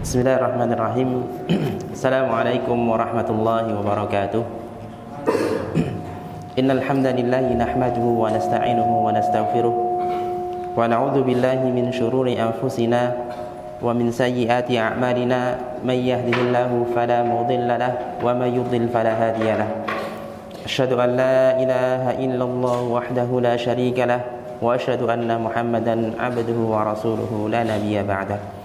Bismillahirrahmanirrahim. Assalamualaikum warahmatullahi wabarakatuh. Innal hamdalillah nahmaduhu wa nasta'inuhu wa nastaghfiruh wa na'udzu billahi min shururi anfusina wa min sayyiati a'malina may yahdihillahu fala mudilla lahu wa may yudlil fala hadiya lahu. Asyhadu an la ilaha illallah wahdahu la syarika lahu wa asyhadu anna Muhammadan 'abduhu wa rasuluhu la nabiyya ba'dahu.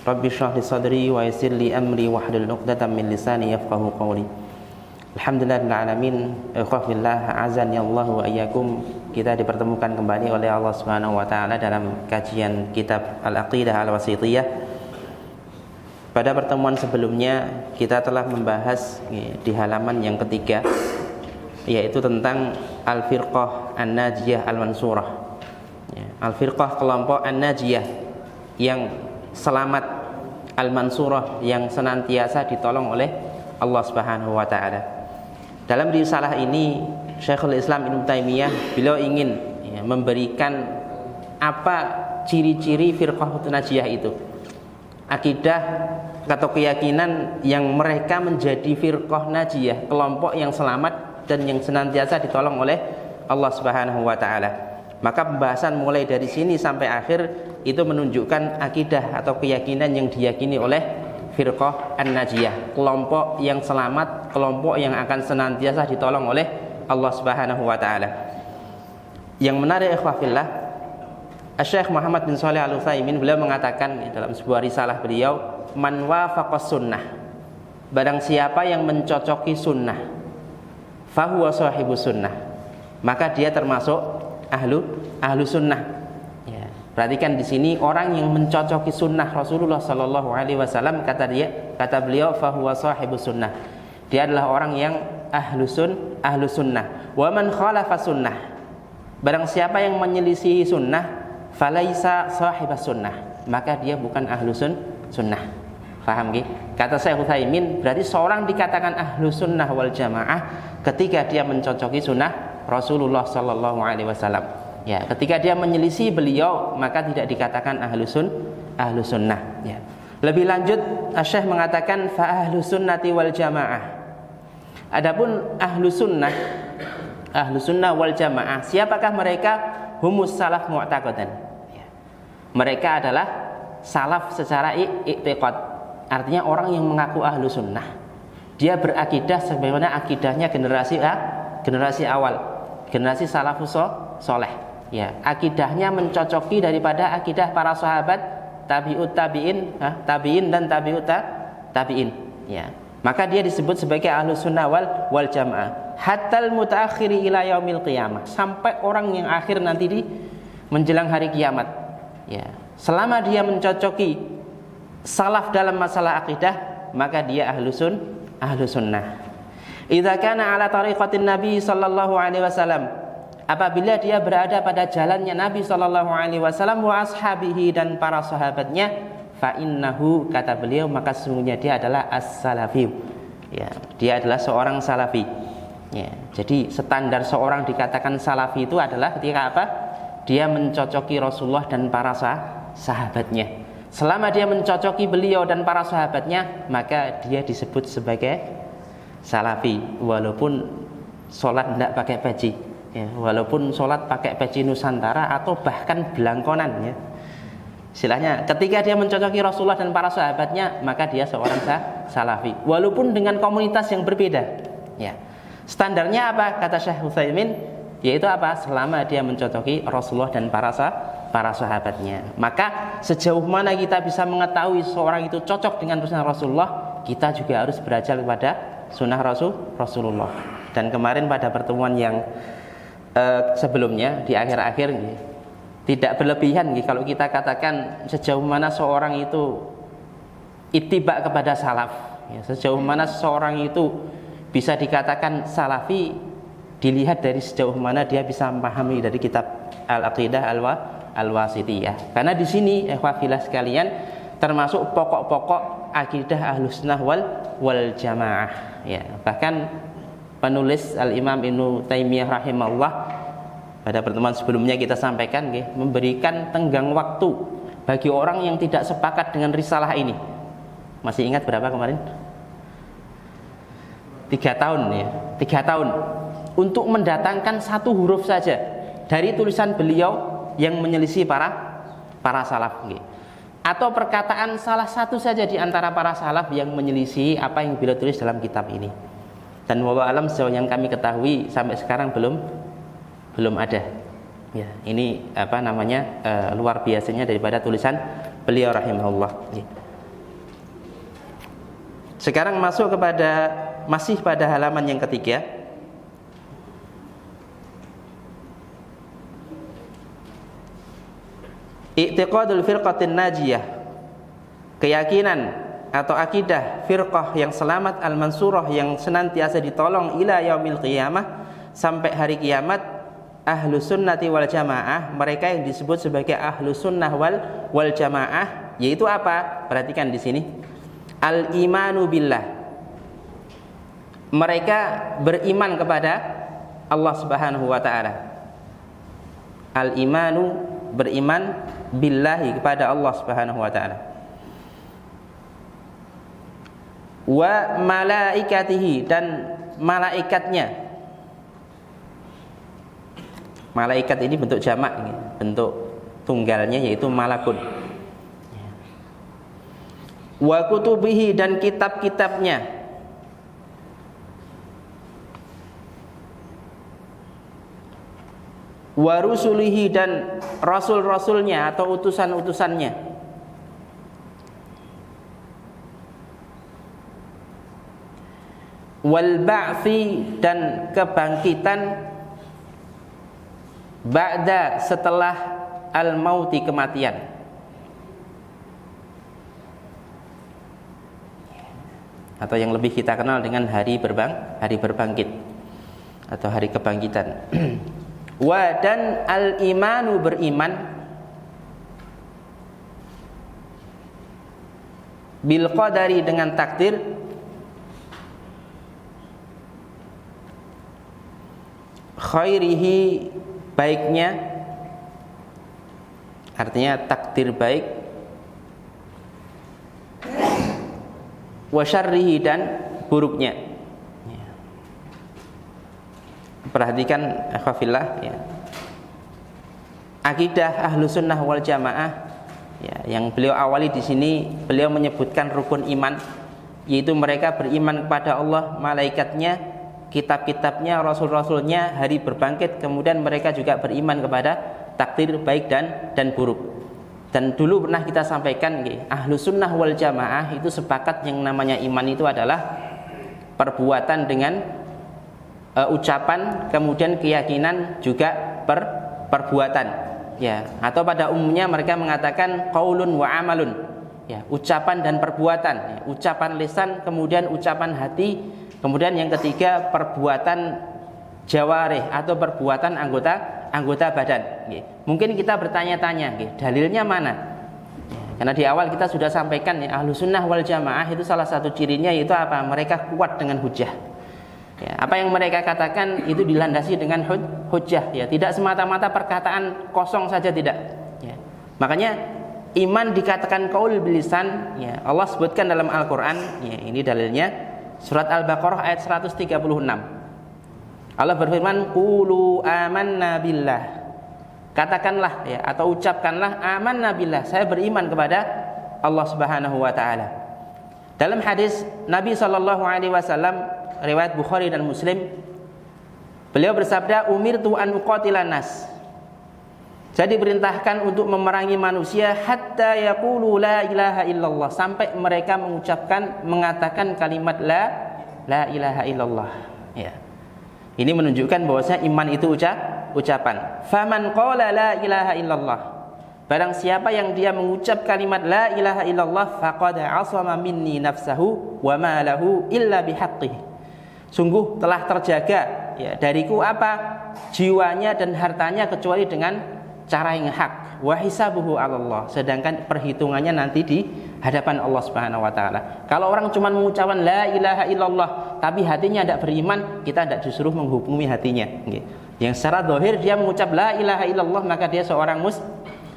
Rabbi shrah li sadri wa yassir li amri wahlul 'uqdatam min lisani yafqahu qawli. Alhamdulillahil alamin. Ikhwafillah azani Allah wa iyyakum. Kita dipertemukan kembali oleh Allah Subhanahu wa taala dalam kajian kitab Al-Aqidah Al-Wasithiyah. Pada pertemuan sebelumnya kita telah membahas di halaman yang ketiga, yaitu tentang Al-Firqah An-Najiyah Al-Mansurah. Al-Firqah, kelompok An-Najiyah yang selamat, Al-Mansurah yang senantiasa ditolong oleh Allah Subhanahu wa taala. Dalam risalah ini Syekhul Islam Ibnu Taimiyah beliau ingin memberikan apa ciri-ciri firqah najiyah itu, akidah atau keyakinan yang mereka menjadi firqah najiyah, kelompok yang selamat dan yang senantiasa ditolong oleh Allah Subhanahu wa taala. Maka pembahasan mulai dari sini sampai akhir itu menunjukkan akidah atau keyakinan yang diyakini oleh firqah an-najiyah, kelompok yang selamat, kelompok yang akan senantiasa ditolong oleh Allah Subhanahu wa taala. Yang menarik ikhwafillah, Syekh Muhammad bin Shalih Al-Utsaimin beliau mengatakan dalam sebuah risalah beliau, man wafaqas sunnah, barang siapa yang mencocoki sunnah, fahuwa sahibus sunnah, maka dia termasuk ahlu sunnah. Ya, perhatikan di sini orang yang mencocoki sunnah Rasulullah Sallallahu Alaihi Wasallam, kata beliau, fahuwa sahibus sunnah. Dia adalah orang yang ahlu sunnah. Wa man khalafa sunnah, barang siapa yang menyelisihi sunnah, falaisa sahibas sunnah, maka dia bukan ahlu sunnah. Faham gitu? Kata Syekh Utsaimin, berarti seorang dikatakan ahlu sunnah wal jamaah ketika dia mencocoki sunnah Rasulullah Sallallahu Alaihi Wasallam. Ya, ketika dia menyelisih beliau, maka tidak dikatakan ahlu sunnah. Ya. Lebih lanjut, Syekh mengatakan fa ahlu sunnati wal jamaah. Adapun ahlu sunnah wal jamaah, siapakah mereka? Humus salaf mu'taqadan. Ya. Mereka adalah salaf secara i'tiqad. Artinya orang yang mengaku ahlu sunnah, dia berakidah sebagaimana akidahnya generasi awal, generasi salafus soleh. Ya, akidahnya mencocoki daripada akidah para sahabat, tabi'in dan tabi'in. Ya, maka dia disebut sebagai ahlus sunnah wal jamaah. Hatal mutaakhiri ila yaumil qiyamah, sampai orang yang akhir nanti di menjelang hari kiamat. Ya, selama dia mencocoki salaf dalam masalah akidah, maka dia ahlus sunnah. Idza kana ala tariqatin Nabi sallallahu alaihi wasallam, apabila dia berada pada jalannya Nabi sallallahu alaihi wasallam wa ashabihi dan para sahabatnya, fa innahu, kata beliau, maka sesungguhnya dia adalah as-salafi. Ya, dia adalah seorang salafi. Ya, jadi standar seorang dikatakan salafi itu adalah ketika apa? Dia mencocoki Rasulullah dan para sahabatnya. Selama dia mencocoki beliau dan para sahabatnya, maka dia disebut sebagai salafi, walaupun sholat tidak pakai peci, ya, walaupun sholat pakai peci Nusantara atau bahkan belangkonan, ya. Istilahnya ketika dia mencocoki Rasulullah dan para sahabatnya, maka dia seorang salafi, walaupun dengan komunitas yang berbeda. Ya. Standarnya apa? Kata Syekh Utsaimin, yaitu apa? Selama dia mencocoki Rasulullah dan para sahabatnya. Maka sejauh mana kita bisa mengetahui seorang itu cocok dengan sunnah Rasulullah, kita juga harus belajar kepada sunnah Rasulullah. Dan kemarin pada pertemuan yang sebelumnya di akhir-akhir, tidak berlebihan kalau kita katakan sejauh mana seorang itu ittiba kepada salaf, ya, sejauh mana seorang itu bisa dikatakan salafi, dilihat dari sejauh mana dia bisa memahami dari kitab Al-Aqidah Al-Wasithiyah. Karena di sini ikhwafillah sekalian termasuk pokok-pokok akidah Ahlussunnah wal Jamaah. Ya, bahkan penulis Al-Imam Ibnu Taimiyah rahimahullah pada pertemuan sebelumnya kita sampaikan memberikan tenggang waktu bagi orang yang tidak sepakat dengan risalah ini, Masih ingat berapa kemarin? 3 tahun ya. 3 tahun untuk mendatangkan satu huruf saja dari tulisan beliau yang menyelisih para salaf. Atau perkataan salah satu saja di antara para salaf yang menyelisih apa yang beliau tulis dalam kitab ini. Dan wallahu alam sejauh yang kami ketahui sampai sekarang belum ada. Ya, ini luar biasanya daripada tulisan beliau rahimahullah. Sekarang masuk masih pada halaman yang ketiga. I'tiqadul firqatin najiyah, keyakinan atau akidah firqah yang selamat al-mansurah yang senantiasa ditolong ila yaumil qiyamah, sampai hari kiamat. Ahlu sunnati wal jamaah, mereka yang disebut sebagai ahlu sunnah wal jamaah, yaitu apa? Perhatikan di sini. Al-imanu billah, mereka beriman kepada Allah Subhanahu wa ta'ala. Al-imanu, beriman billahi, kepada Allah Subhanahu wa ta'ala. Wa malaikatihi, dan malaikatnya. Malaikat ini bentuk jamak, bentuk tunggalnya yaitu malakun. Wa kutubihi, dan kitab-kitabnya. Wa rusulihi, dan rasul-rasulnya atau utusan-utusannya. Wal ba'thi, dan kebangkitan ba'da, setelah al-mauti, kematian. Atau yang lebih kita kenal dengan hari berbangkit atau hari kebangkitan. Wa, dan al-imanu, beriman bil qadari, dengan takdir, khairihi, baiknya, artinya takdir baik, wa syarrihi, dan buruknya. Perhatikan akhwafillah ya. Akidah ahlu sunnah wal jamaah ya, yang beliau awali di sini, beliau menyebutkan rukun iman, yaitu mereka beriman kepada Allah, malaikatnya, kitab-kitabnya, rasul-rasulnya, hari berbangkit. Kemudian mereka juga beriman kepada takdir baik dan buruk. Dan dulu pernah kita sampaikan, ahlu sunnah wal jamaah itu sepakat yang namanya iman itu adalah perbuatan dengan ucapan, kemudian keyakinan juga perbuatan ya. Atau pada umumnya mereka mengatakan qaulun wa amalun ya, ucapan dan perbuatan ya. Ucapan lisan, kemudian ucapan hati, kemudian yang ketiga perbuatan jawarih atau perbuatan anggota badan. Mungkin kita bertanya-tanya, dalilnya mana? Karena di awal kita sudah sampaikan ya, ahlu sunnah wal jamaah itu salah satu cirinya yaitu apa? Mereka kuat dengan hujah. Ya, apa yang mereka katakan itu dilandasi dengan hujjah ya, tidak semata-mata perkataan kosong saja, tidak ya. Makanya iman dikatakan qaul bilisan ya, Allah sebutkan dalam Al-Qur'an ya, ini dalilnya surat Al-Baqarah ayat 136. Allah berfirman qulu amanna billah, katakanlah ya, atau ucapkanlah amanna billah, saya beriman kepada Allah Subhanahu wa taala. Dalam hadis Nabi sallallahu alaihi wasallam riwayat Bukhari dan Muslim, beliau bersabda, umirtu an uqatilan nas, saya diperintahkan untuk memerangi manusia hatta yaqulu la ilaha illallah, sampai mereka mengatakan kalimat la ilaha illallah ya. Ini menunjukkan bahwasanya iman itu ucapan. Faman qala la ilaha illallah, barang siapa yang dia mengucap kalimat la ilaha illallah, faqad asama minni nafsahu wa ma lahu illa bihaqqihi, sungguh telah terjaga ya dariku apa? Jiwanya dan hartanya kecuali dengan cara yang hak. Wa hisabuhu 'alallah, sedangkan perhitungannya nanti di hadapan Allah Subhanahu wa taala. Kalau orang cuma mengucapkan la ilaha illallah tapi hatinya tidak beriman, kita tidak disuruh menghukumi hatinya. Yang secara zahir dia mengucap la ilaha illallah, maka dia seorang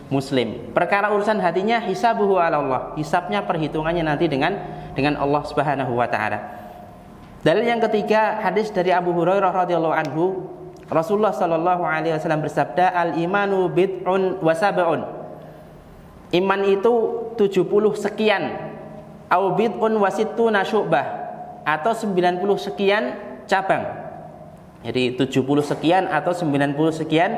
muslim. Perkara urusan hatinya hisabuhu 'alallah, hisabnya perhitungannya nanti dengan dengan Allah Subhanahu wa taala. Dalil yang ketiga, hadis dari Abu Hurairah radhiyallahu anhu, Rasulullah sallallahu alaihi wasallam bersabda, al-imanu bid'un wa sab'un. Iman itu 70 sekian, au bid'un wa sittuna syu'bah, atau 90 sekian cabang. Jadi 70 sekian atau 90 sekian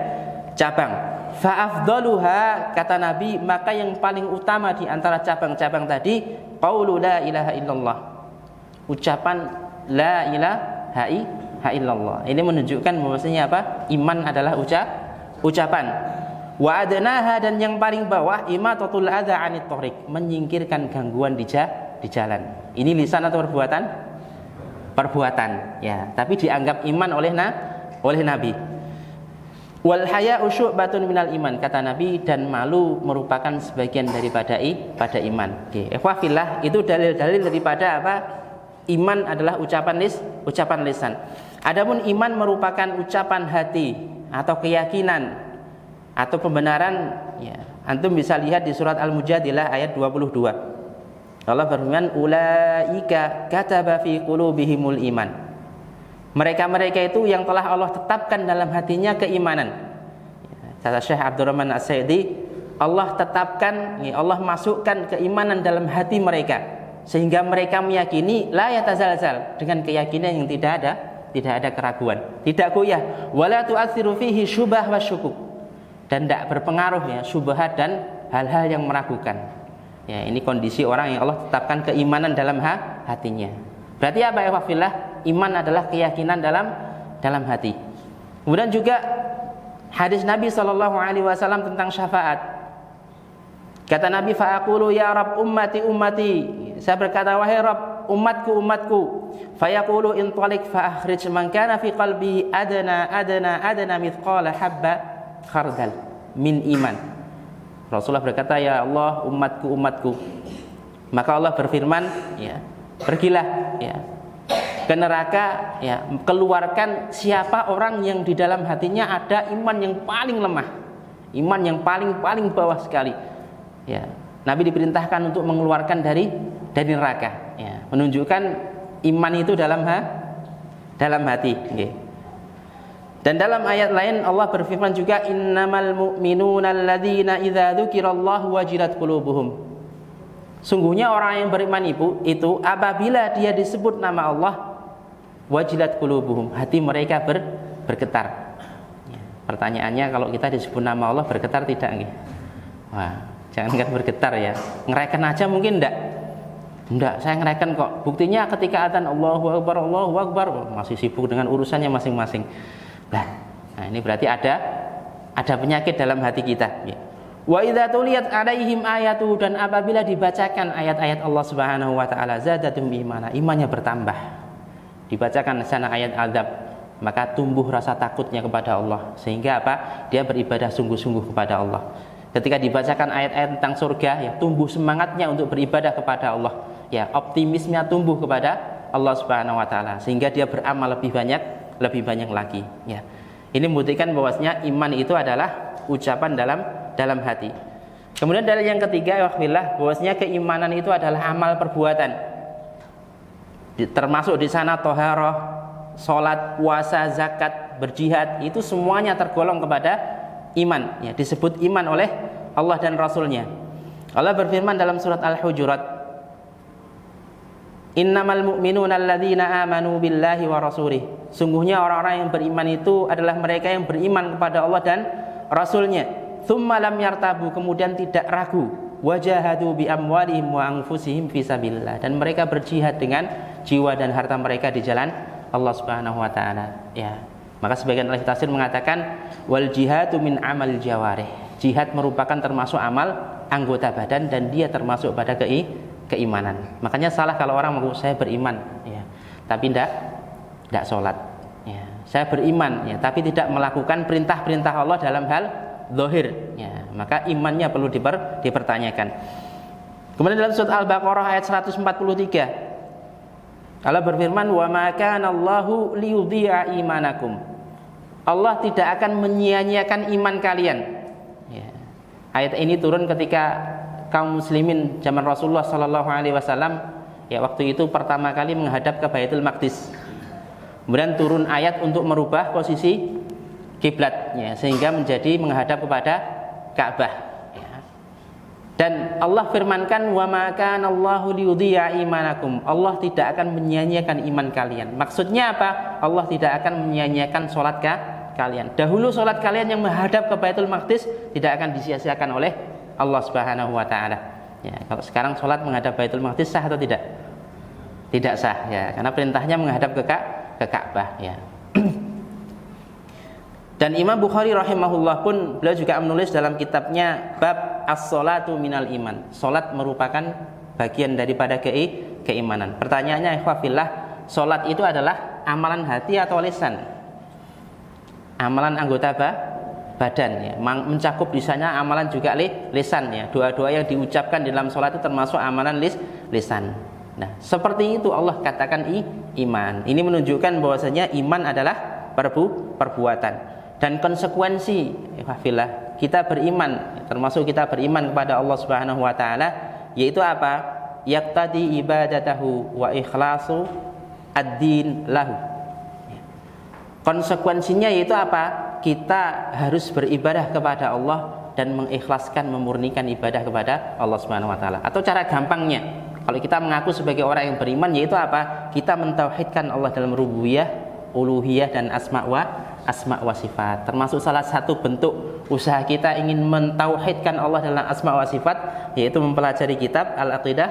cabang. Fa afdaluha, kata Nabi, maka yang paling utama di antara cabang-cabang tadi, qaulu la ilaha illallah. Ucapan la ilaha illallah. Ini menunjukkan bahwasanya apa? Iman adalah ucapan. Wa adnaha, dan yang paling bawah, imatatul adza 'anit thariq, menyingkirkan gangguan di jalan. Ini lisan atau perbuatan? Perbuatan, ya. Tapi dianggap iman oleh Nabi. Wal haya'u syu'batun minal iman, kata Nabi, dan malu merupakan sebagian daripada iman. Oke, ikhwafillah, itu dalil-dalil daripada apa? Iman adalah ucapan lisan. Adapun iman merupakan ucapan hati atau keyakinan atau pembenaran, ya. Antum bisa lihat di surat Al-Mujadilah ayat 22. Allah berfirman, ulaika kataba fi qulubihimul iman. Mereka itu yang telah Allah tetapkan dalam hatinya keimanan. Kata Syekh Abdurrahman As-Sa'idi, Allah tetapkan, Allah masukkan keimanan dalam hati mereka, sehingga mereka meyakini la yatazalzal, dengan keyakinan yang tidak ada keraguan, tidak goyah. Wala tu'atsiru fihi syubah wasyukuk, dan tidak berpengaruh, ya, syubhat dan hal-hal yang meragukan. Ya, ini kondisi orang yang Allah tetapkan keimanan dalam hatinya. Berarti apa ya wafillah? Iman adalah keyakinan dalam hati. Kemudian juga hadis Nabi SAW tentang syafaat. Kata Nabi, fa'aqulu ya Rabb ummati ummati. Saya berkata, wahai Rabb, umatku umatku. Fayaqulu intalik fa'akhrij man kana fi qalbihi adana mithqala habba khardal min iman. Rasulullah berkata, ya Allah, umatku umatku. Maka Allah berfirman, ya, pergilah, ya, ke neraka, ya, keluarkan siapa orang yang di dalam hatinya ada iman yang paling lemah, iman yang paling bawah sekali. Ya, Nabi diperintahkan untuk mengeluarkan dari neraka, ya, menunjukkan iman itu dalam hati. Okay. Dan dalam ayat lain Allah berfirman juga, innamal mu'minuna alladzina idza dzukirallahu wajilat qulubuhum. Sungguhnya orang yang beriman itu apabila dia disebut nama Allah, wajilat qulubuhum, hati mereka bergetar. Ya, pertanyaannya, kalau kita disebut nama Allah bergetar tidak? Wah, jangankan bergetar, ya, ngereken aja mungkin enggak, saya ngereken kok. Buktinya ketika adzan Allahu Akbar, masih sibuk dengan urusannya masing-masing. Nah, ini berarti ada penyakit dalam hati kita. Ya. Wa idza tuliyat alaihim ayatu, dan apabila dibacakan ayat-ayat Allah Subhanahu wa taala, zadatum imana, imannya bertambah. Dibacakan sana ayat azab, maka tumbuh rasa takutnya kepada Allah, sehingga apa? Dia beribadah sungguh-sungguh kepada Allah. Ketika dibacakan ayat-ayat tentang surga, ya, tumbuh semangatnya untuk beribadah kepada Allah. Ya, optimisnya tumbuh kepada Allah Subhanahu wa taala, sehingga dia beramal lebih banyak lagi, ya. Ini membuktikan bahwasanya iman itu adalah ucapan dalam hati. Kemudian dalil yang ketiga, bahwasanya keimanan itu adalah amal perbuatan. Termasuk di sana thaharah, salat, puasa, zakat, berjihad, itu semuanya tergolong kepada iman, ya, disebut iman oleh Allah dan Rasulnya. Allah berfirman dalam surat Al-Hujurat, innamal mu'minuna alladzina amanu billahi wa rasulih. Sungguhnya orang-orang yang beriman itu adalah mereka yang beriman kepada Allah dan Rasulnya. Tsumma lam yartabu, kemudian tidak ragu. Wajahadu bi amwalihim wa anfusihim fi sabilillah, dan mereka berjihad dengan jiwa dan harta mereka di jalan Allah Subhanahu wa taala, ya. Maka sebagian ahli tafsir mengatakan wal jihadu min amal jawarih. Jihad merupakan termasuk amal anggota badan, dan dia termasuk pada keimanan. Makanya salah kalau orang mengaku saya beriman, ya, tapi tidak sholat, ya. Saya beriman, ya, tapi tidak melakukan perintah-perintah Allah dalam hal zahir, ya, maka imannya perlu dipertanyakan. Kemudian dalam surat Al-Baqarah ayat 143, Allah berfirman, wa ma kana Allahu liyudhi'a imanakum. Allah tidak akan menyia-nyiakan iman kalian, ya. Ayat ini turun ketika kaum muslimin zaman Rasulullah sallallahu alaihi wasallam Ya, waktu itu pertama kali menghadap ke Baitul Maqdis. Kemudian turun ayat untuk merubah posisi kiblatnya sehingga menjadi menghadap kepada Ka'bah. Ya. Dan Allah firmankan, wa ma kana Allahu liyudhi'a imanakum. Allah tidak akan menyia-nyiakan iman kalian. Maksudnya apa? Allah tidak akan menyia-nyiakan salat kalian. Dahulu salat kalian yang menghadap ke Baitul Maqdis tidak akan disia-siakan oleh Allah Subhanahu wa taala. Ya, kalau sekarang salat menghadap Baitul Maqdis sah atau tidak? Tidak sah ya, karena perintahnya menghadap ke Ka'bah ya. Dan Imam Bukhari rahimahullah pun beliau juga menulis dalam kitabnya bab as-sholatu minal iman. Salat merupakan bagian daripada keimanan. Pertanyaannya, ikhwafillah, salat itu adalah amalan hati atau lisan? Amalan anggota badan ya. Mencakup di sana amalan juga lisan ya. Doa-doa yang diucapkan dalam salat itu termasuk amalan lisan. Nah, seperti itu Allah katakan iman. Ini menunjukkan bahwasanya iman adalah perbuatan. Dan konsekuensi kita beriman, termasuk kita beriman kepada Allah Subhanahu wa taala, yaitu apa? Yaqtadi ibadatahu wa ikhlasu ad-din lahu. Konsekuensinya yaitu apa? Kita harus beribadah kepada Allah dan mengikhlaskan, memurnikan ibadah kepada Allah Subhanahu wa taala. Atau cara gampangnya, kalau kita mengaku sebagai orang yang beriman, yaitu apa? Kita mentauhidkan Allah dalam rububiyah, uluhiyah, dan asma wa sifat. Termasuk salah satu bentuk usaha kita ingin mentauhidkan Allah dalam asma wa sifat, yaitu mempelajari kitab Al-Aqidah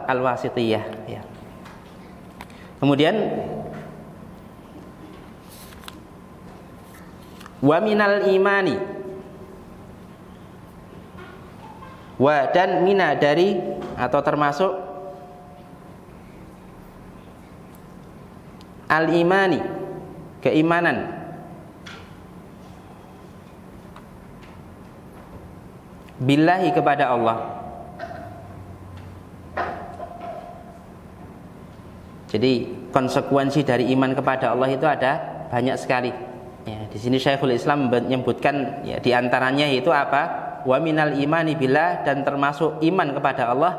Al-Wasithiyah ya. Kemudian wa minal imani, wa dan mina dari atau termasuk al-imani, keimanan, billahi, kepada Allah. Jadi konsekuensi dari iman kepada Allah itu ada banyak sekali. Ya, di sini Syekhul Islam menyebutkan ya, diantaranya yaitu apa? Wa minal imani billah, dan termasuk iman kepada Allah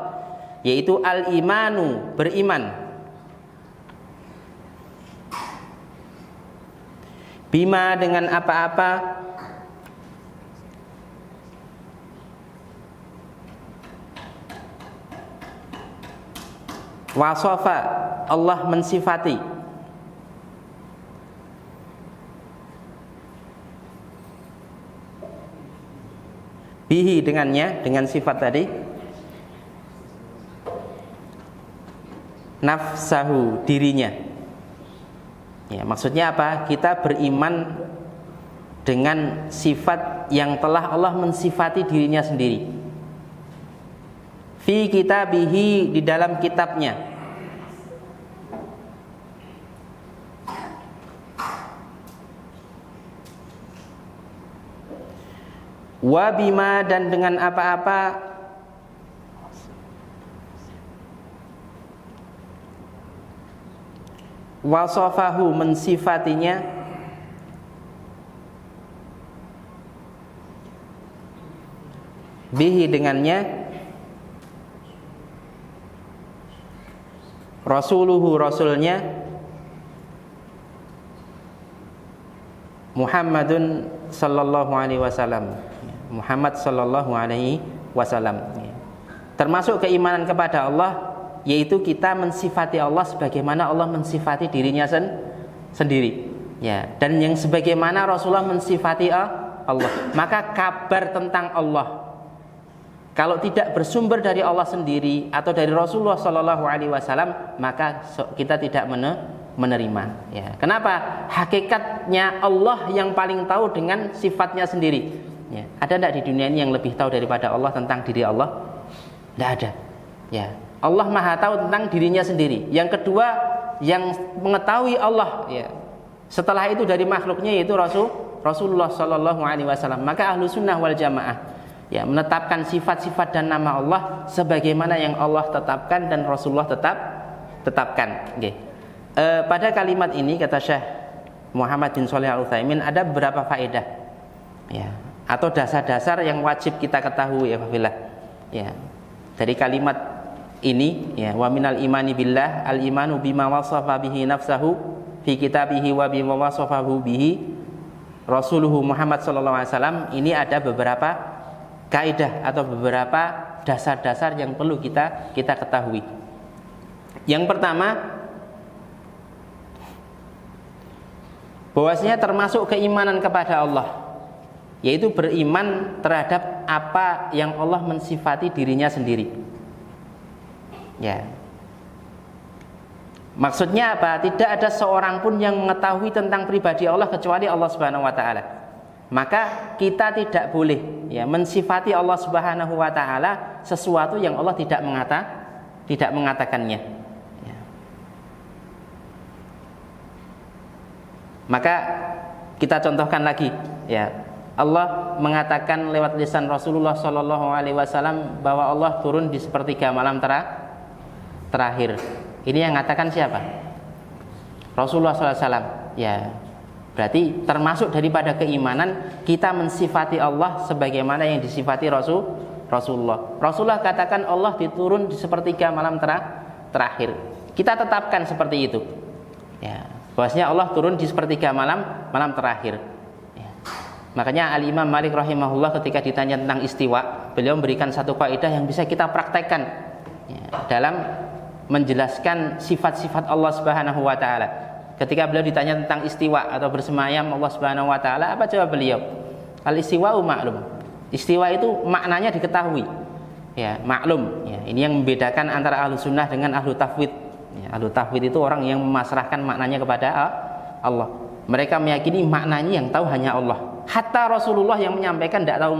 yaitu al-imanu, beriman. Bima, dengan apa-apa, wasofa, Allah mensifati, bihi, dengannya, dengan sifat tadi, nafsahu, dirinya. Ya, maksudnya apa? Kita beriman dengan sifat yang telah Allah mensifati dirinya sendiri. Fi kitabihi, di dalam kitabnya. Wa bima, dan dengan apa-apa, wasofahu, mensifatinya, bihi, dengannya, rasuluhu, rasulnya, Muhammadun sallallahu alaihi wasallam, Muhammad sallallahu alaihi wasallam. Termasuk keimanan kepada Allah yaitu kita mensifati Allah sebagaimana Allah mensifati dirinya sendiri ya, dan yang sebagaimana Rasulullah mensifati Allah. Maka kabar tentang Allah kalau tidak bersumber dari Allah sendiri atau dari Rasulullah Shallallahu Alaihi Wasallam, maka kita tidak menerima ya. Kenapa? Hakikatnya Allah yang paling tahu dengan sifatnya sendiri ya. Ada tidak di dunia ini yang lebih tahu daripada Allah tentang diri Allah? Tidak ada ya. Allah Maha tahu tentang dirinya sendiri. Yang kedua, yang mengetahui Allah ya, setelah itu dari makhluknya yaitu Rasulullah Shallallahu Alaihi Wasallam. Maka ahlu sunnah wal jamaah ya menetapkan sifat-sifat dan nama Allah sebagaimana yang Allah tetapkan dan Rasulullah tetapkan. Okay. Pada kalimat ini kata Syekh Muhammad bin Shalih Al Utsaimin ada beberapa faedah ya, atau dasar-dasar yang wajib kita ketahui ya, dari kalimat ini ya, wa minal imani billah al imanu bima wasafa bihi nafsahu fi kitabihi wa bima wasafahu bihi rasuluhu Muhammad sallallahu alaihi wasallam. Ini ada beberapa kaidah atau beberapa dasar-dasar yang perlu kita ketahui. Yang pertama, bahwasanya termasuk keimanan kepada Allah, yaitu beriman terhadap apa yang Allah mensifati dirinya sendiri. Ya. Maksudnya apa? Tidak ada seorang pun yang mengetahui tentang pribadi Allah kecuali Allah Subhanahu wa taala. Maka kita tidak boleh ya mensifati Allah Subhanahu wa taala sesuatu yang Allah tidak mengatakannya. Ya. Maka kita contohkan lagi ya. Allah mengatakan lewat lisan Rasulullah Shallallahu Alaihi Wasallam bahwa Allah turun di sepertiga malam terakhir. Ini yang mengatakan siapa? Rasulullah SAW. Ya, berarti termasuk daripada keimanan kita mensifati Allah sebagaimana yang disifati Rasulullah. Rasulullah katakan Allah diturun di sepertiga malam terakhir. Kita tetapkan seperti itu. Ya, bahwasanya Allah turun di sepertiga malam terakhir. Makanya Al-Imam Malik rahimahullah ketika ditanya tentang istiwa, beliau memberikan satu kaidah yang bisa kita praktekkan ya, dalam menjelaskan sifat-sifat Allah Subhanahu wa taala. Ketika beliau ditanya tentang istiwa atau bersemayam Allah Subhanahu wa taala, apa jawab beliau? Al-istiwa'u ma'lum. Istiwa itu maknanya diketahui. Ya, maklum. Ya, ini yang membedakan antara ahlu sunnah dengan ahlu tafwid. Ya, ahlu tafwid itu orang yang memasrahkan maknanya kepada Allah. Mereka meyakini maknanya yang tahu hanya Allah. Hatta Rasulullah yang menyampaikan tidak tahu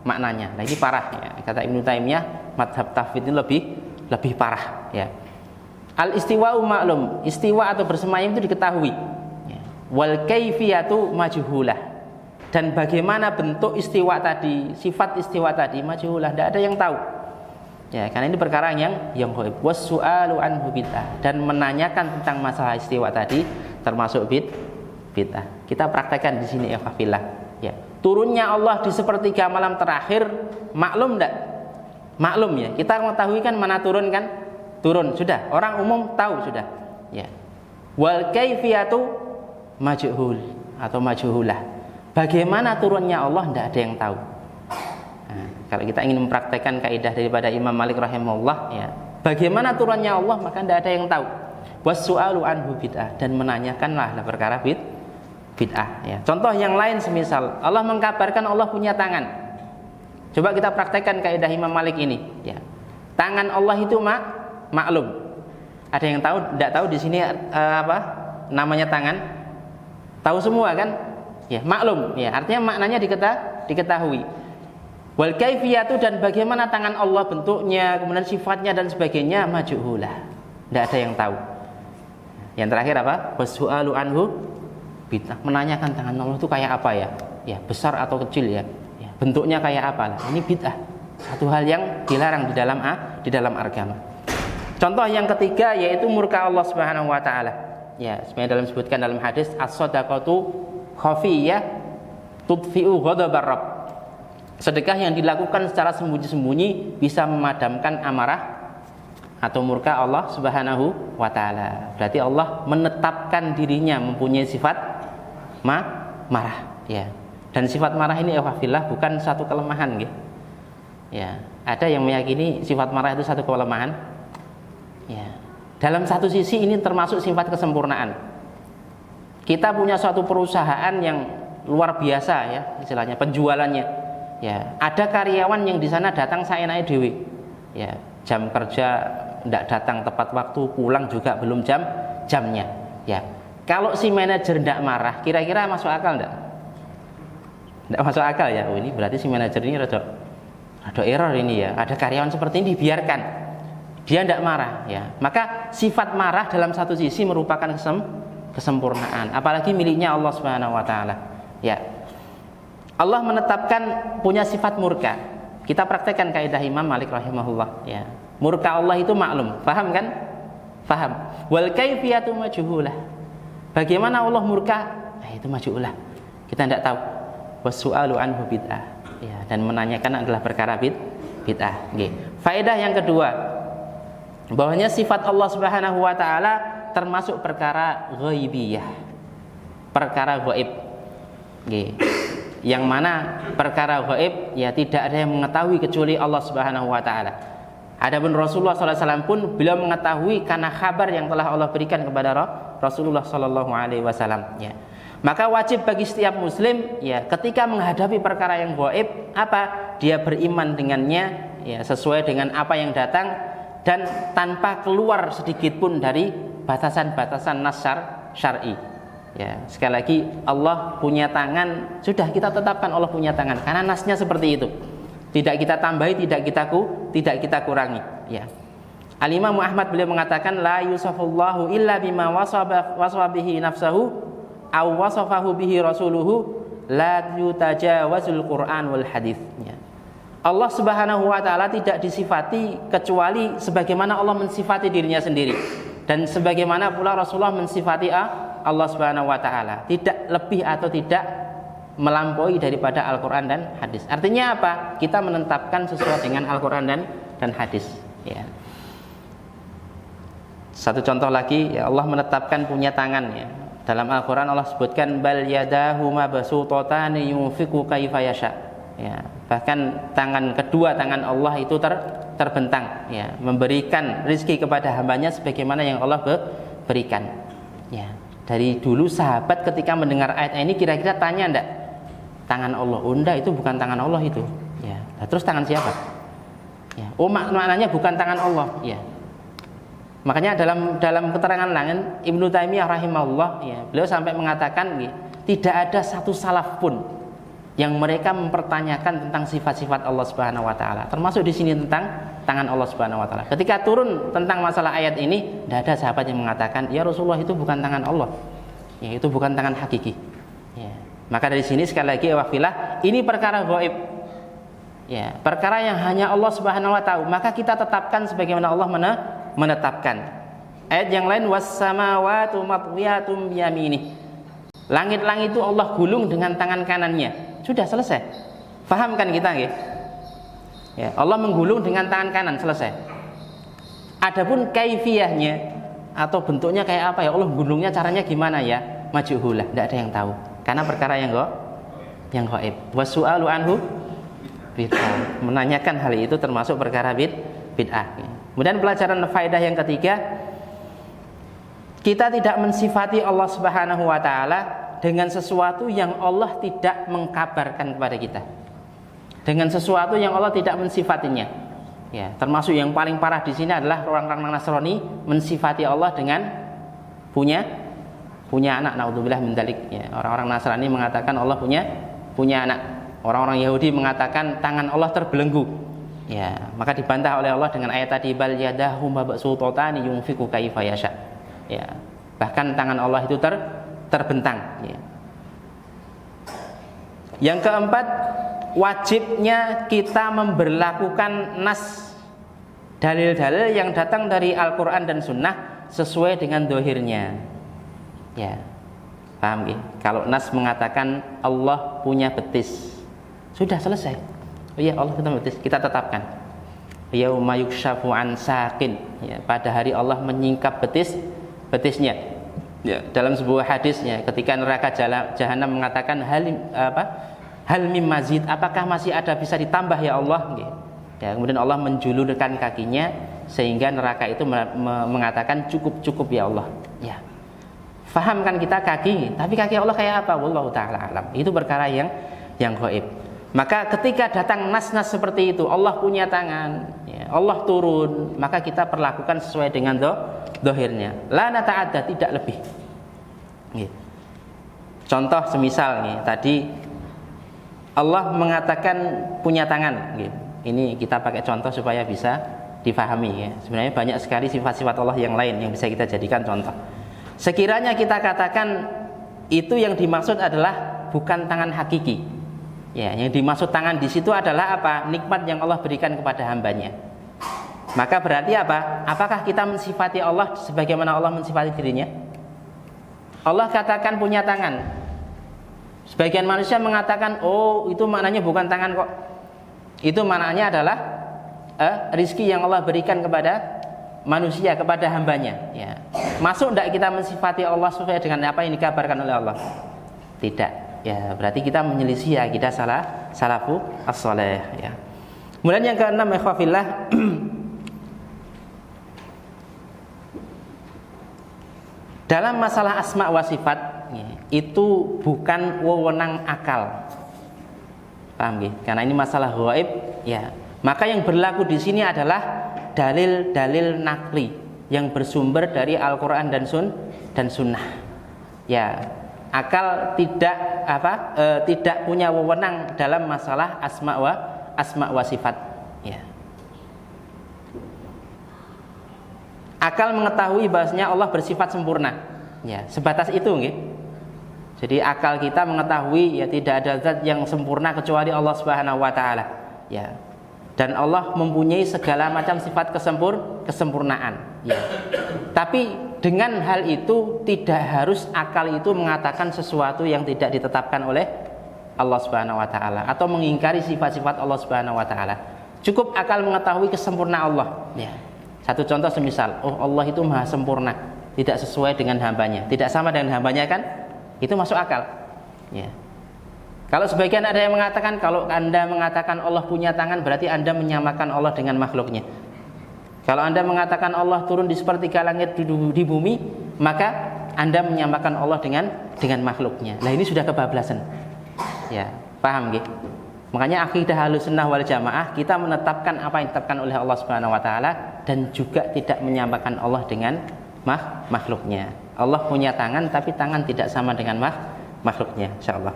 maknanya. Nah ini parah ya. Kata Ibnu Taimiyah, madhab tafwid ini lebih parah ya. Al istiwa'u ma'lum. Istiwa atau bersemayam itu diketahui ya. Wal kaifiyatu majhulah. Dan bagaimana bentuk istiwa tadi, sifat istiwa tadi majhulah, tidak ada yang tahu ya, karena ini perkara yang ghaib. Was-su'alu anhu bid'ah. Dan menanyakan tentang masalah istiwa tadi termasuk bid'ah. Kita praktekkan di sini ikhwafillah. Ya. Turunnya Allah di sepertiga malam terakhir maklum enggak? Maklum ya. Kita mengetahui kan mana turun kan? Turun sudah. Orang umum tahu sudah. Ya. Wal kaifiyatu majhul atau majhulah. Bagaimana turunnya Allah enggak ada yang tahu. Nah, kalau kita ingin mempraktekkan kaidah daripada Imam Malik rahimahullah ya. Bagaimana turunnya Allah maka enggak ada yang tahu. Was-su'alu anhu bid'ah, dan menanyakanlah perkara bid'ah ya. Contoh yang lain semisal Allah mengkabarkan Allah punya tangan. Coba kita praktekkan kaidah Imam Malik ini ya. Tangan Allah itu maklum. Ada yang tahu? Tidak tahu di sini apa namanya tangan? Tahu semua kan? Ya, maklum ya. Artinya maknanya diketahui. Wal kaifiyatu, dan bagaimana tangan Allah bentuknya, kemudian sifatnya dan sebagainya majhulah. Tidak ada yang tahu. Yang terakhir apa? Wasu'alu anhu bid'ah. Menanyakan tangan Allah itu kayak apa ya? Ya, besar atau kecil ya? Ya, bentuknya kayak apa lah? Ini bid'ah. Satu hal yang dilarang di dalam agama. Contoh yang ketiga yaitu murka Allah Subhanahu wa taala. Ya, sebenarnya disebutkan dalam hadis as-shadaqatu khafiyah tudfi'u ghadabar rabb. Sedekah yang dilakukan secara sembunyi-sembunyi bisa memadamkan amarah atau murka Allah Subhanahu wa taala. Berarti Allah menetapkan dirinya mempunyai sifat marah ya. Dan sifat marah ini alhamdulillah bukan satu kelemahan nggih. Ya, ada yang meyakini sifat marah itu satu kelemahan. Ya. Dalam satu sisi ini termasuk sifat kesempurnaan. Kita punya suatu perusahaan yang luar biasa ya, istilahnya penjualannya. Ya, ada karyawan yang di sana datang saenake dhewe. Ya, jam kerja tidak datang tepat waktu, pulang juga belum jamnya. Ya, kalau si manajer tidak marah, kira-kira masuk akal tidak? Tidak masuk akal ya. Oh, ini berarti si manajer ini rada error ini ya. Ada karyawan seperti ini dibiarkan, dia tidak marah. Ya, maka sifat marah dalam satu sisi merupakan kesempurnaan, apalagi miliknya Allah Subhanahu Wa Taala. Ya, Allah menetapkan punya sifat murka. Kita praktekkan kaidah Imam Malik rahimahullah. Ya. Murka Allah itu maklum, paham kan? Paham. Wal kaifiyatu majhulah. Bagaimana Allah murka? Nah, itu majhulah. Kita tidak tahu. Wasu'alu anhu bid'ah. Ya, dan menanyakan adalah perkara bid'ah. Nggih. Faedah yang kedua, bahwanya sifat Allah Subhanahu wa taala termasuk perkara ghaibiyah, perkara gaib. Yang mana perkara gaib ya tidak ada yang mengetahui kecuali Allah Subhanahu wa taala. Adapun Rasulullah SAW pun beliau mengetahui karena kabar yang telah Allah berikan kepada Rasulullah SAW. Ya. Maka wajib bagi setiap muslim ya ketika menghadapi perkara yang gaib apa? Dia beriman dengannya ya sesuai dengan apa yang datang dan tanpa keluar sedikit pun dari batasan-batasan nas syar'i. Ya, sekali lagi Allah punya tangan, sudah kita tetapkan Allah punya tangan karena nasnya seperti itu. Tidak kita tambahi, tidak kita kurangi. Ya. Al-Imam Ahmad beliau mengatakan la yusafullahu illa bima wasaba bihi nafsahu aw wasafahu bihi rasuluhu la yutajawazul Qur'an wal hadits. Ya. Allah Subhanahu wa taala tidak disifati kecuali sebagaimana Allah mensifati dirinya sendiri dan sebagaimana pula Rasulullah mensifati Allah Subhanahu wa taala, tidak lebih atau tidak melampaui daripada Al-Qur'an dan hadis. Artinya apa? Kita menetapkan sesuai dengan Al-Qur'an dan hadis, ya. Satu contoh lagi, ya, Allah menetapkan punya tangan, ya. Dalam Al-Qur'an Allah sebutkan bal yadahu mabsuutatan yunfiqu kaifa yasha. Ya, bahkan kedua tangan Allah itu terbentang, ya, memberikan rezeki kepada hambanya sebagaimana yang Allah berikan. Ya, dari dulu sahabat ketika mendengar ayat ini kira-kira tanya enggak? Tangan Allah, oh enggak, itu bukan tangan Allah itu. Ya, nah, terus tangan siapa? Ya, oh maknanya bukan tangan Allah. Ya. Makanya dalam keterangan lain Ibnu Taimiyah rahimahullah, ya, beliau sampai mengatakan, ya, tidak ada satu salaf pun yang mereka mempertanyakan tentang sifat-sifat Allah Subhanahu wa taala. Termasuk di sini tentang tangan Allah Subhanahu wa taala. Ketika turun tentang masalah ayat ini, tidak ada sahabat yang mengatakan, "Ya Rasulullah, itu bukan tangan Allah." Ya, itu bukan tangan hakiki. Ya. Maka dari sini sekali lagi wafilah, ini perkara gaib. Ya, perkara yang hanya Allah Subhanahu wa taala, maka kita tetapkan sebagaimana Allah menetapkan. Ayat yang lain was-samawati matwiyatum biyaminih. Langit-langit itu Allah gulung dengan tangan kanannya. Sudah selesai. Paham kan kita nggih? Ya, Allah menggulung dengan tangan kanan, selesai. Adapun kaifiyahnya atau bentuknya kayak apa ya, Allah gulungnya caranya gimana ya? Majhulah, tidak ada yang tahu. Karena perkara yang gaib. Wasu'alu anhu bid'ah. Menanyakan hal itu termasuk perkara bid'ah. Kemudian pelajaran faedah yang ketiga, kita tidak mensifati Allah Subhanahu wa taala dengan sesuatu yang Allah tidak mengkabarkan kepada kita. Dengan sesuatu yang Allah tidak mensifatinya. Ya, termasuk yang paling parah di sini adalah orang-orang Nasrani mensifati Allah dengan punya anak. Naudzubillah min dzalik. Ya, orang-orang Nasrani mengatakan Allah punya anak. Orang-orang Yahudi mengatakan tangan Allah terbelenggu. Ya, maka dibantah oleh Allah dengan ayat tadi bal yadahu mabsuutatan yunfiqu kaifa yasha. Ya, bahkan tangan Allah itu terbentang. Ya. Yang keempat, wajibnya kita memberlakukan nas, dalil-dalil yang datang dari Al-Quran dan Sunnah sesuai dengan dohirnya. Ya, paham ya? Kalau nas mengatakan Allah punya betis, sudah selesai. Oh iya, Allah punya betis, kita tetapkan. Yauma yukshafu an saqin. Ya, pada hari Allah menyingkap betisnya. Ya, dalam sebuah hadisnya ketika neraka jahanam mengatakan hal mim mazid, apakah masih ada bisa ditambah ya Allah? Ya, kemudian Allah menjulurkan kakinya sehingga neraka itu mengatakan cukup ya Allah. Ya. Faham kan kita kaki, tapi kaki Allah kayak apa? Wallahu taala alam. Itu perkara yang gaib. Maka ketika datang nas-nas seperti itu, Allah punya tangan, ya, Allah turun, maka kita perlakukan sesuai dengan dohirnya. La nata'adda, tidak lebih. Ya. Contoh semisal nih, tadi Allah mengatakan punya tangan. Ya. Ini kita pakai contoh supaya bisa difahami. Ya. Sebenarnya banyak sekali sifat-sifat Allah yang lain yang bisa kita jadikan contoh. Sekiranya kita katakan itu yang dimaksud adalah bukan tangan hakiki. Ya, yang dimaksud tangan di situ adalah apa? Nikmat yang Allah berikan kepada hambanya. Maka berarti apa? Apakah kita mensifati Allah sebagaimana Allah mensifati dirinya? Allah katakan punya tangan. Sebagian manusia mengatakan, oh itu maknanya bukan tangan kok. Itu maknanya adalah rizki yang Allah berikan manusia kepada hambanya, ya. Masuk enggak kita mensifati Allah sesuai dengan apa yang dikabarkan oleh Allah? Tidak. Ya, berarti kita menyelisih akidah salafus as-saleh, ya. Kemudian yang keenam, ikhwafillah, dalam masalah asma wa sifat, ya, itu bukan wewenang akal. Paham ya? Karena ini masalah ghaib, ya. Maka yang berlaku di sini adalah dalil-dalil nakli yang bersumber dari Al-Qur'an dan Sunnah. Ya, akal tidak punya wewenang dalam masalah asma wa sifat. Ya. Akal mengetahui bahwasanya Allah bersifat sempurna. Ya, sebatas itu, nggih. Jadi akal kita mengetahui ya tidak ada zat yang sempurna kecuali Allah Subhanahu wa taala. Ya. Dan Allah mempunyai segala macam sifat kesempurnaan. Ya. Tapi dengan hal itu tidak harus akal itu mengatakan sesuatu yang tidak ditetapkan oleh Allah Subhanahu wa taala atau mengingkari sifat-sifat Allah Subhanahu wa taala. Cukup akal mengetahui kesempurnaan Allah. Ya. Satu contoh semisal, oh Allah itu maha sempurna, tidak sesuai dengan hambanya, tidak sama dengan hambanya, kan? Itu masuk akal. Ya. Kalau sebagian ada yang mengatakan, kalau Anda mengatakan Allah punya tangan, berarti Anda menyamakan Allah dengan makhluknya. Kalau Anda mengatakan Allah turun di sepertiga langit di bumi, maka Anda menyamakan Allah dengan makhluknya. Nah, ini sudah kebablasan. Ya, paham nggih? Makanya akidah Ahlussunnah wal Jamaah, kita menetapkan apa yang ditetapkan oleh Allah Subhanahu wa taala dan juga tidak menyamakan Allah dengan makhluknya. Allah punya tangan, tapi tangan tidak sama dengan makhluknya, insyaallah.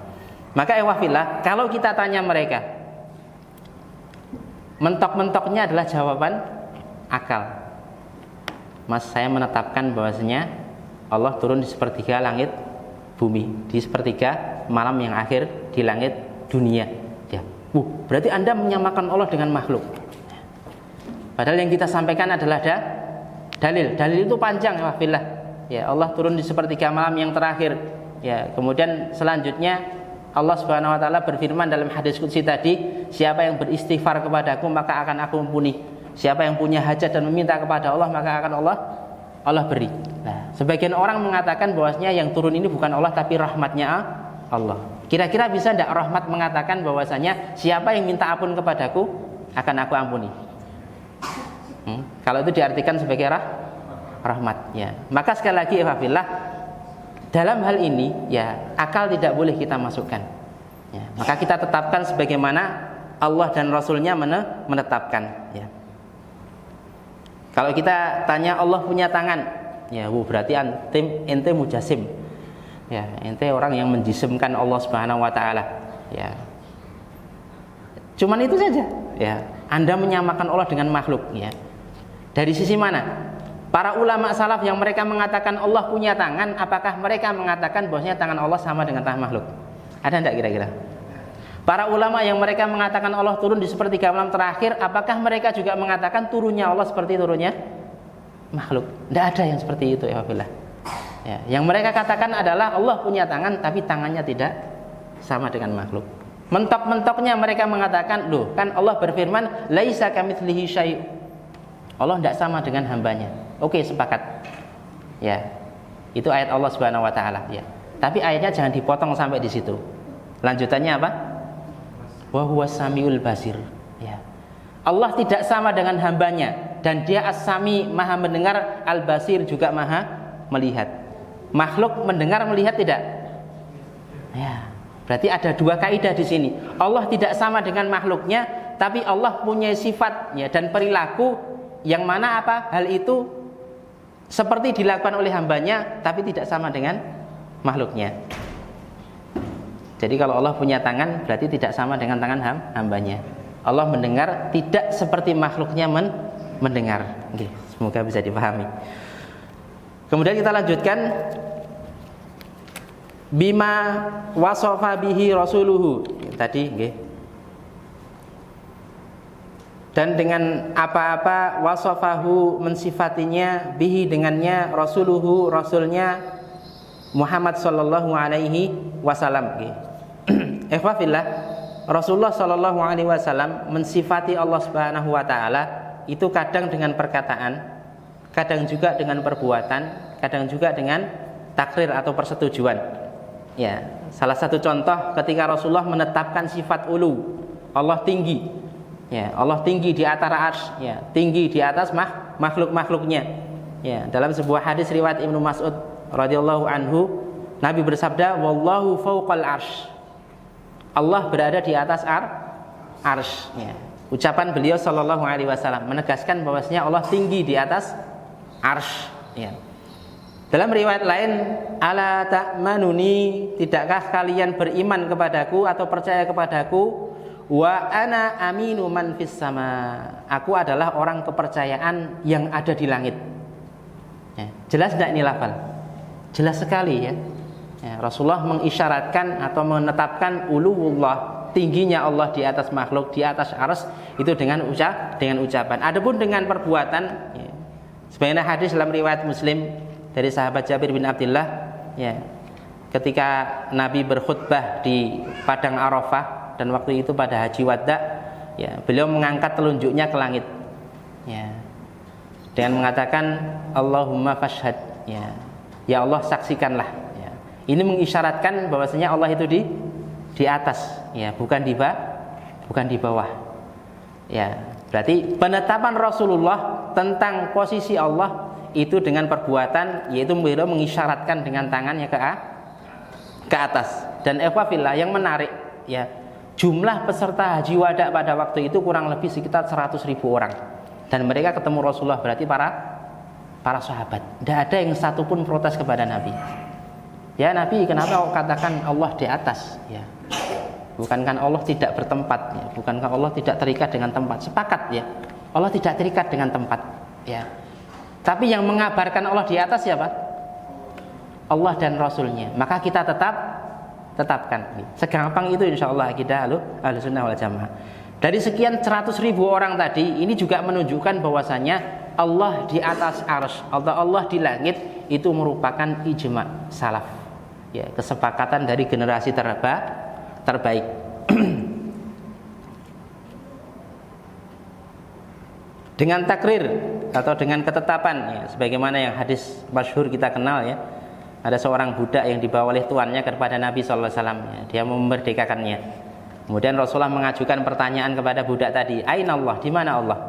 Maka ewafillah, kalau kita tanya mereka, mentok-mentoknya adalah jawaban akal. Mas, saya menetapkan bahwasanya Allah turun di sepertiga langit bumi, di sepertiga malam yang akhir di langit dunia. Ya, berarti Anda menyamakan Allah dengan makhluk. Padahal yang kita sampaikan adalah dalil. Dalil itu panjang, ewafillah. Ya, Allah turun di sepertiga malam yang terakhir. Ya, kemudian selanjutnya Allah Subhanahu wa taala berfirman dalam hadis qudsi tadi, siapa yang beristighfar kepadaku maka akan aku ampuni. Siapa yang punya hajat dan meminta kepada Allah maka akan Allah beri. Nah, sebagian orang mengatakan bahwasanya yang turun ini bukan Allah tapi rahmatnya Allah. Kira-kira bisa tidak rahmat mengatakan bahwasanya siapa yang minta ampun kepadaku akan aku ampuni? Kalau itu diartikan sebagai rahmat, ya. Maka sekali lagi, alhamdulillah, dalam hal ini ya akal tidak boleh kita masukkan. Ya, maka kita tetapkan sebagaimana Allah dan Rasulnya menetapkan. Ya. Kalau kita tanya Allah punya tangan, ya berarti ente mujasim. Ya, ente orang yang menjisimkan Allah Subhanahu wa taala. Ya. Cuman itu saja. Ya, Anda menyamakan Allah dengan makhluk. Ya. Dari sisi mana? Para ulama salaf yang mereka mengatakan Allah punya tangan, apakah mereka mengatakan bahwasanya tangan Allah sama dengan tangan makhluk? Ada enggak kira-kira? Para ulama yang mereka mengatakan Allah turun di sepertiga malam terakhir, apakah mereka juga mengatakan turunnya Allah seperti turunnya makhluk? Tidak ada yang seperti itu, ya Allah. Ya, yang mereka katakan adalah Allah punya tangan, tapi tangannya tidak sama dengan makhluk. Mentok-mentoknya mereka mengatakan, loh, kan Allah berfirman, laisa kamitslihi syai'. Allah tidak sama dengan hambanya. Oke, sepakat. Ya. Itu ayat Allah Subhanahu wa taala, ya. Tapi ayatnya jangan dipotong sampai di situ. Lanjutannya apa? Wa huwas samiul basir. Ya. Allah tidak sama dengan hambanya dan Dia as-sami, maha mendengar, al-basir juga maha melihat. Makhluk mendengar melihat tidak? Ya. Berarti ada dua kaidah di sini. Allah tidak sama dengan makhluknya, tapi Allah punya sifat, ya, dan perilaku yang mana apa? Hal itu seperti dilakukan oleh hambanya, tapi tidak sama dengan makhluknya. Jadi kalau Allah punya tangan, berarti tidak sama dengan tangan hambanya. Allah mendengar tidak seperti makhluknya mendengar. Oke, semoga bisa dipahami. Kemudian kita lanjutkan, bima wasofa bihi rasuluhu. Tadi, nggih. Dan dengan apa-apa wasofahu mensifatinya, bihi dengannya, rasuluhu rasulnya Muhammad sallallahu alaihi wasallam. Ikhwafillah, Rasulullah sallallahu alaihi wasallam mensifati Allah Subhanahu wa taala itu kadang dengan perkataan, kadang juga dengan perbuatan, kadang juga dengan takrir atau persetujuan. Ya, salah satu contoh ketika Rasulullah menetapkan sifat ulu, Allah tinggi. Ya, Allah tinggi di atas arsy, ya, tinggi di atas makhluk-makhluknya. Ya, dalam sebuah hadis riwayat Ibnu Mas'ud radhiyallahu anhu, Nabi bersabda, "Wallahu fawqal arsy." Allah berada di atas arsy. Ya. Ucapan beliau sallallahu alaihi wasallam menegaskan bahwasanya Allah tinggi di atas arsy. Ya. Dalam riwayat lain, "Ala ta'manuni, tidakkah kalian beriman kepadaku atau percaya kepadaku? Wa ana aminu man fis sama." Aku adalah orang kepercayaan yang ada di langit. Ya. Jelas tidak ini lafal? Jelas sekali ya. Ya, Rasulullah mengisyaratkan atau menetapkan uluwullah, tingginya Allah di atas makhluk, di atas arsy itu dengan ucapan. Adapun dengan perbuatan, ya, sebagaimana hadis dalam riwayat Muslim dari sahabat Jabir bin Abdullah, ya, ketika Nabi berkhutbah di padang Arafah dan waktu itu pada haji wada, ya, beliau mengangkat telunjuknya ke langit, ya, dengan mengatakan Allahumma fashhad, ya Allah saksikanlah. Ini mengisyaratkan bahwasanya Allah itu di atas, ya, bukan di bawah. Ya, berarti penetapan Rasulullah tentang posisi Allah itu dengan perbuatan, yaitu beliau mengisyaratkan dengan tangannya ke atas. Dan ikhwafillah yang menarik, ya, jumlah peserta haji wada pada waktu itu kurang lebih sekitar 100.000 orang. Dan mereka ketemu Rasulullah, berarti para sahabat. Tidak ada yang satupun protes kepada Nabi. Ya Nabi, kenapa kau katakan Allah di atas? Ya, bukankah Allah tidak bertempat? Ya, bukankah Allah tidak terikat dengan tempat? Sepakat ya, Allah tidak terikat dengan tempat. Ya, tapi yang mengabarkan Allah di atas siapa? Allah dan Rasulnya. Maka kita tetapkan. Segampang itu insya Allah kita Ahlussunnah wal Jamaah. Dari sekian 100.000 orang tadi, ini juga menunjukkan bahwasanya Allah di atas arsy, Allah di langit, itu merupakan ijma salaf. Ya, kesepakatan dari generasi terbaik. Dengan takrir atau dengan ketetapan, ya, sebagaimana yang hadis masyhur kita kenal, ya, ada seorang budak yang dibawa oleh tuannya kepada Nabi SAW, ya, dia memerdekakannya. Kemudian Rasulullah mengajukan pertanyaan kepada budak tadi, Aina Allah, di mana Allah?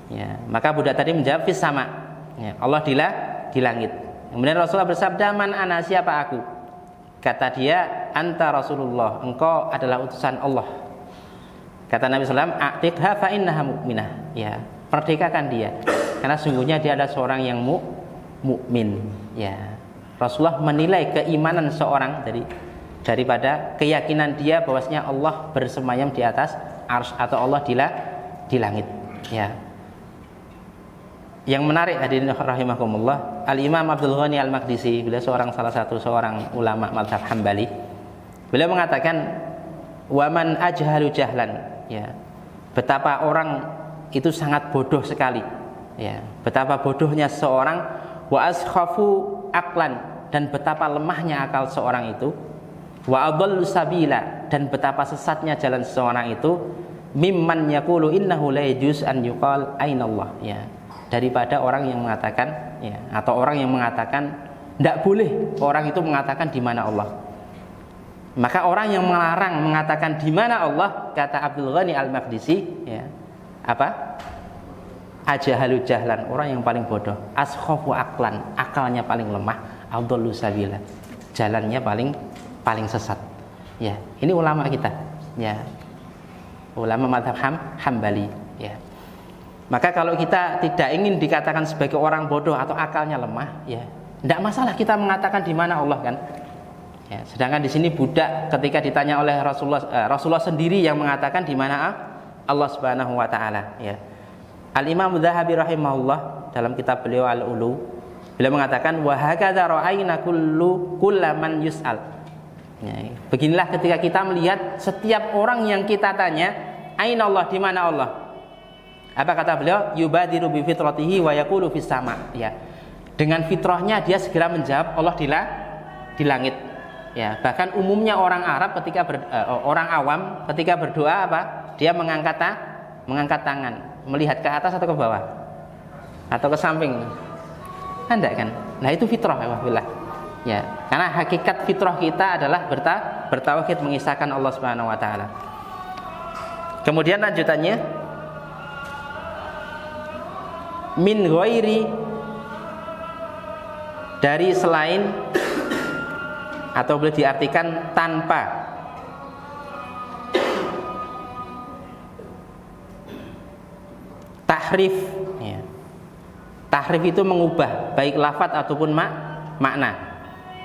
Ya, maka budak tadi menjawab fis sama, ya, Allah di langit. Kemudian Rasulullah bersabda, man ana, siapa aku? Kata dia, anta Rasulullah, engkau adalah utusan Allah. Kata Nabi SAW, a'tiqha fa innaha mu'minah. Ya, merdekakan dia, karena sungguhnya dia adalah seorang yang mukmin. Ya, Rasulullah menilai keimanan seorang daripada keyakinan dia bahwasanya Allah bersemayam di atas arsy atau Allah di langit. Ya. Yang menarik hadirin rahimakumullah, Al-Imam Abdul Ghani Al-Maqdisi, beliau salah satu ulama mazhab Hambali. Beliau mengatakan, "Wa man ajhalu jahlan." Ya. Betapa orang itu sangat bodoh sekali. Ya, betapa bodohnya seorang, wa askhafu aqlan, dan betapa lemahnya akal seorang itu, wa adallu sabila, dan betapa sesatnya jalan seseorang itu, mimman yaqulu innahu la yajuz an yuqal ainallah. Ya. Daripada orang yang mengatakan, ya, atau orang yang mengatakan tidak boleh orang itu mengatakan di mana Allah. Maka orang yang melarang mengatakan di mana Allah, kata Abdul Ghani Al-Maqdisi, ya, apa? Ajhalu jahlan, orang yang paling bodoh. Askhafu aqlan, akalnya paling lemah. Adallu sabila, jalannya paling sesat. Ya, ini ulama kita, ya, ulama mazhab Hambali. Ya. Maka kalau kita tidak ingin dikatakan sebagai orang bodoh atau akalnya lemah, ya, tidak masalah kita mengatakan di mana Allah, kan. Ya, sedangkan di sini budak ketika ditanya oleh Rasulullah sendiri yang mengatakan di mana Allah Subhanahu wa taala, ya. Al-Imam Dzahabi rahimahullah dalam kitab beliau Al-Ulu, beliau mengatakan wa hakadza ra'ayna kullaman yus'al. Ya, beginilah ketika kita melihat setiap orang yang kita tanya, aina Allah, di mana Allah? Apa kata beliau? Yubadiru bi fitratihi wa yaqulu fis sama. Ya. Dengan fitrahnya dia segera menjawab Allah di langit. Ya, bahkan umumnya orang Arab orang awam ketika berdoa apa? Dia mengangkat tangan, melihat ke atas atau ke bawah? atau ke samping. Enggak kan? Nah itu fitrah ya wabillah. Ya, karena hakikat fitrah kita adalah bertauhid, mengisahkan Allah Subhanahu wa taala. Kemudian lanjutannya min ghairi, dari selain, atau boleh diartikan tanpa. Tahrif ya. Tahrif itu mengubah baik lafaz ataupun makna.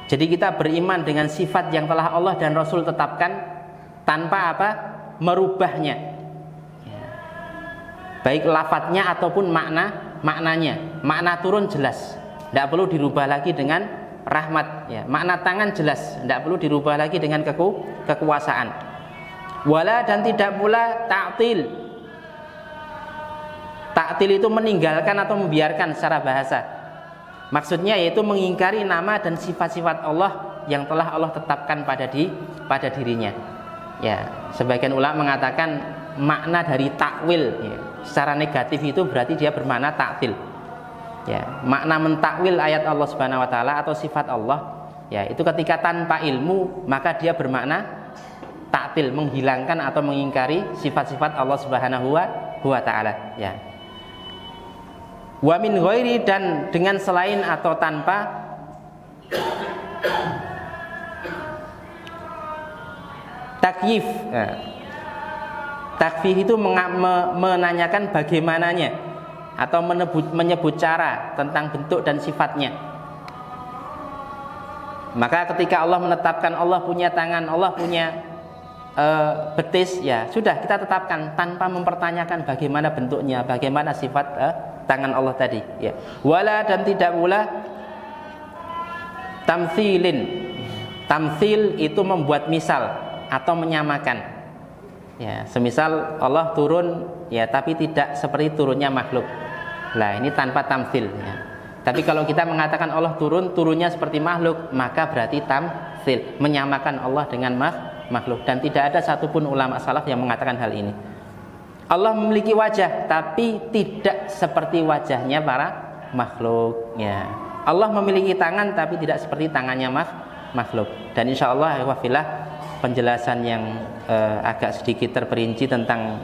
Jadi kita beriman dengan sifat yang telah Allah dan Rasul tetapkan tanpa apa? Merubahnya ya. Baik lafadznya ataupun maknanya. Makna turun jelas, tidak perlu dirubah lagi dengan rahmat ya. Makna tangan jelas, tidak perlu dirubah lagi dengan kekuasaan. Wala, dan tidak pula ta'til. Ta'til itu meninggalkan atau membiarkan secara bahasa. Maksudnya yaitu mengingkari nama dan sifat-sifat Allah yang telah Allah tetapkan pada dirinya. Ya, sebagian ulama mengatakan makna dari takwil ya, secara negatif itu berarti dia bermakna ta'til. Ya, makna mentakwil ayat Allah Subhanahu wa taala atau sifat Allah, ya, itu ketika tanpa ilmu maka dia bermakna ta'til, menghilangkan atau mengingkari sifat-sifat Allah Subhanahu wa taala, ya. Wa min ghairi, dan dengan selain atau tanpa. Takyif. Nah, takyif itu menanyakan bagaimananya atau menyebut cara tentang bentuk dan sifatnya. Maka ketika Allah menetapkan Allah punya tangan, Allah punya betis, ya sudah kita tetapkan tanpa mempertanyakan bagaimana bentuknya, bagaimana sifat tangan Allah tadi, ya. Wala, dan tidak pula tamtsilin. Tamtsil itu membuat misal atau menyamakan. Ya, semisal Allah turun ya tapi tidak seperti turunnya makhluk. Lah ini tanpa tamtsil ya. Tapi kalau kita mengatakan Allah turunnya seperti makhluk, maka berarti tamtsil, menyamakan Allah dengan makhluk, dan tidak ada satupun ulama salaf yang mengatakan hal ini. Allah memiliki wajah tapi tidak seperti wajahnya para makhluk ya. Allah memiliki tangan tapi tidak seperti tangannya makhluk. Dan insya Allah wafillah penjelasan yang agak sedikit terperinci tentang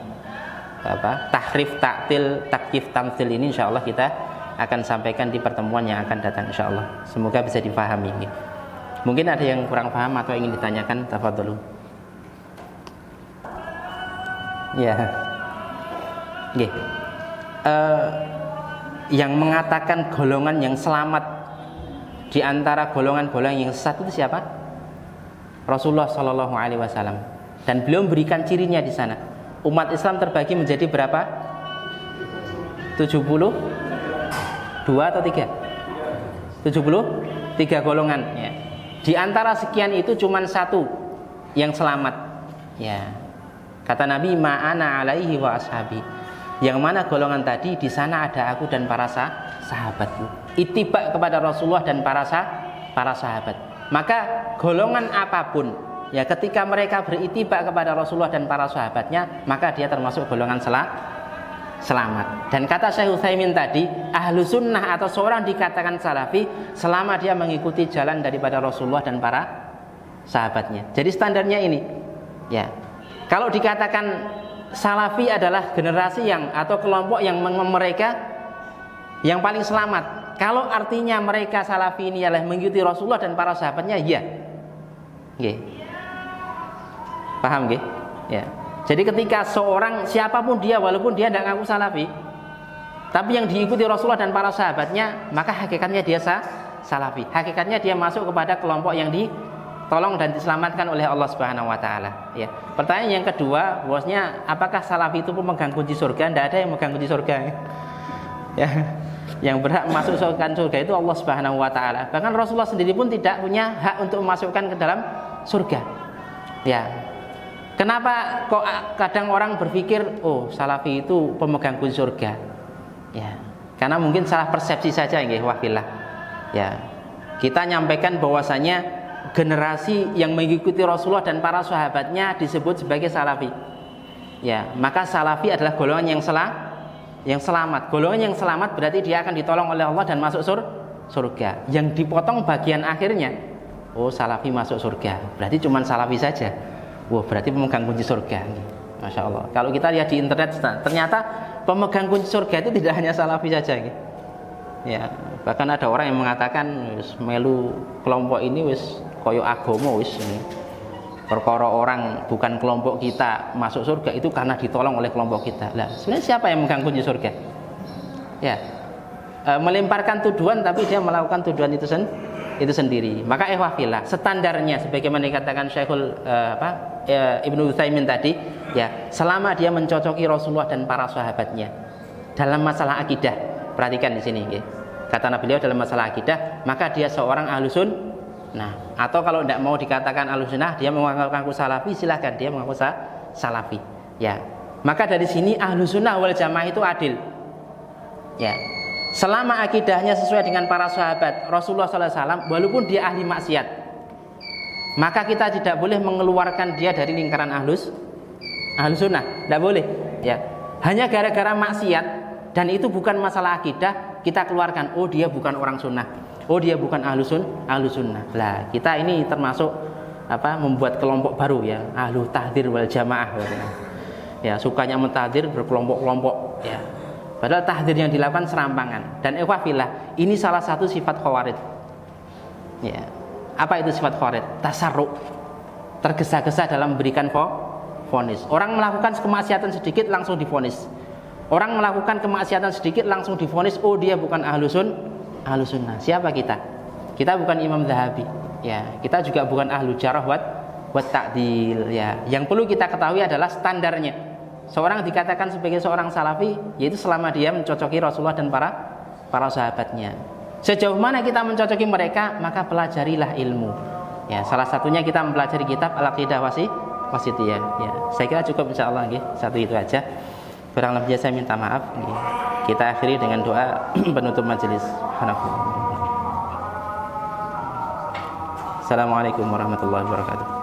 tahrif, ta'til, takyif, tamtsil ini insya Allah kita akan sampaikan di pertemuan yang akan datang insya Allah. Semoga bisa difahami. Mungkin ada yang kurang paham atau ingin ditanyakan, tafadhalu. Ya. Okay. Yang mengatakan golongan yang selamat di antara golongan-golongan yang sesat itu siapa? Rasulullah Shallallahu Alaihi Wasallam. Dan beliau memberikan cirinya di sana. Umat Islam terbagi menjadi berapa? 72 atau 3? 73 golongan. Ya. Di antara sekian itu cuma satu yang selamat. Ya. Kata Nabi, ma'ana alaihi wa ashabi. Yang mana golongan tadi, di sana ada aku dan para sahabatku. Ittiba kepada Rasulullah dan para sahabat. Maka golongan apapun ya, ketika mereka berittiba kepada Rasulullah dan para sahabatnya, maka dia termasuk golongan selamat. Dan kata Syekh Utsaimin tadi, ahlu sunnah atau seorang dikatakan salafi selama dia mengikuti jalan daripada Rasulullah dan para sahabatnya. Jadi standarnya ini ya. Kalau dikatakan salafi adalah generasi yang atau kelompok yang mereka yang paling selamat. Kalau artinya mereka salafi ini adalah mengikuti Rasulullah dan para sahabatnya, ya. Nggih. Paham nggih? Ya. Jadi ketika seorang siapapun dia, walaupun dia tidak ngaku salafi, tapi yang diikuti Rasulullah dan para sahabatnya, maka hakikatnya dia salafi. Hakikatnya dia masuk kepada kelompok yang ditolong dan diselamatkan oleh Allah Subhanahu wa taala, ya. Pertanyaan yang kedua, bosnya apakah salafi itu pemegang kunci surga? Tidak ada yang memegang kunci surga. Ya. Yang berhak masuk surga itu Allah Subhanahu wa taala. Bahkan Rasulullah sendiri pun tidak punya hak untuk memasukkan ke dalam surga. Ya. Kenapa kok kadang orang berpikir, oh, salafi itu pemegang kunci surga? Ya. Karena mungkin salah persepsi saja nggih, wafillah. Ya. Kita nyampaikan bahwasanya generasi yang mengikuti Rasulullah dan para sahabatnya disebut sebagai salafi. Ya, maka salafi adalah golongan yang Yang selamat. Golongan yang selamat berarti dia akan ditolong oleh Allah dan masuk surga. Yang dipotong bagian akhirnya, oh salafi masuk surga. Berarti cuma salafi saja. Wah, berarti pemegang kunci surga. Masya Allah. Kalau kita lihat di internet, ternyata pemegang kunci surga itu tidak hanya salafi saja. Ya, bahkan ada orang yang mengatakan wis melu kelompok ini wis koyo agama wis ini. Perkara orang bukan kelompok kita masuk surga itu karena ditolong oleh kelompok kita. Lah, sebenarnya siapa yang memegang kunci surga? Ya, melemparkan tuduhan tapi dia melakukan tuduhan itu sendiri. Maka ikhwafillah, standarnya sebagaimana dikatakan Syekhul Ibnu Utsaimin tadi, ya, selama dia mencocoki Rasulullah dan para sahabatnya dalam masalah akidah. Perhatikan di sini, ya. Kata Nabi beliau dalam masalah akidah, maka dia seorang ahlusun. Nah, atau kalau tidak mau dikatakan ahlussunnah, dia mengaku salafi, silahkan dia mengaku salafi. Ya, maka dari sini ahlussunnah wal jamaah itu adil. Ya, selama akidahnya sesuai dengan para sahabat Rasulullah SAW, walaupun dia ahli maksiat, maka kita tidak boleh mengeluarkan dia dari lingkaran ahlussunnah, tidak boleh. Ya, hanya gara-gara maksiat dan itu bukan masalah akidah, kita keluarkan, oh dia bukan orang sunnah. Oh dia bukan ahlu sunnah. Lah kita ini termasuk membuat kelompok baru ya, ahlu tahdzir wal jamaah. Ya sukanya mentahdzir berkelompok-kelompok. Ya. Padahal tahdzir yang dilakukan serampangan. Dan ikhwafillah, ini salah satu sifat khawarij. Ya. Apa itu sifat khawarij? Tasarruk, tergesa-gesa dalam memberikan vonis. Orang melakukan kemaksiatan sedikit langsung divonis. Orang melakukan kemaksiatan sedikit langsung divonis, oh dia bukan ahlu sunnah. Siapa kita? Kita bukan Imam Zahabi. Ya, kita juga bukan ahlu jarh wa ta'dil. Ya, yang perlu kita ketahui adalah standarnya. Seorang dikatakan sebagai seorang salafi, yaitu selama dia mencocoki Rasulullah dan para sahabatnya. Sejauh mana kita mencocoki mereka, maka pelajarilah ilmu. Ya, salah satunya kita mempelajari kitab Al-Aqidah Wasithiyah. Ya, saya kira cukup insyaallah nggih. Satu itu aja. Kurang lebihnya saya minta maaf. Kita akhiri dengan doa penutup majelis. Assalamualaikum warahmatullahi wabarakatuh.